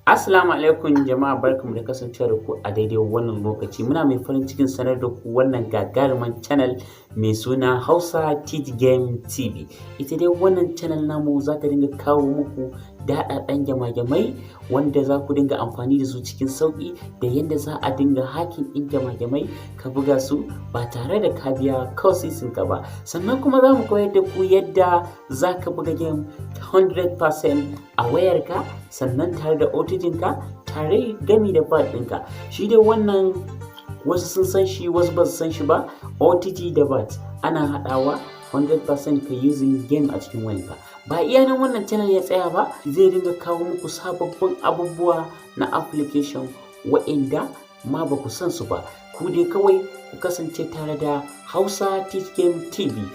Assalamu alaikum jama'a, barkanmu da kasancewa da ku a daidai wannan lokaci. Muna mai farin cikin sanar da ku wannan gagarumin channel mai suna Hausa Teach Game TV. Ita dai wannan channel namu za ta dinga kawo muku daɗaɗɗen gyama-gyamai wanda za ku dinga amfani da su cikin sauƙi, da yadda za a dinga hacking ɗin gyama-gyamai ka buga su ba tare da ka biya ka ba. Sannan kuma za mu koyar da ku yadda za ka buga game 100% a wayarka, sannan tare da otijinka, tare gami da bat ɗinka. Shi dai wannan wasu sun san shi, wasu ba su san shi ba. OTG da bat ana haɗawa 100% ka using game a cikin wayanka. Ba iya nan wannan channel ya tsaya ba, zai dinga kawo muku sababbin abubuwa na application wa'inda ma ba ku san su ba. Ku dai kawai ku kasance tare da Hausa Teach Game TV.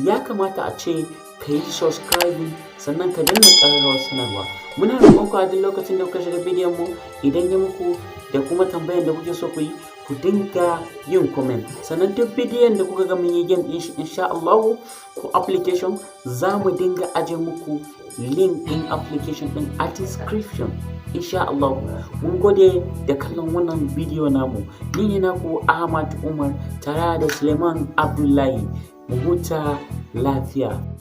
Ya kamata a ce ka yi subscribing, sannan ka danna ƙararrawar sanarwa. Muna roƙon ku a duk lokacin da kuka shiga bidiyon mu, idan ya muku da kuma tambayar da kuke so ku yi, ku dinga yin comment. Sannan duk bidiyon da kuka ga mun yi game din shi, insha Allah ko application, za mu dinga aje muku link din application din a description. Insha Allah. Mun gode da kallon wannan bidiyo namu. Ni ne naku Ahmad Umar tare da Suleiman Abdullahi. Mu huta lafiya.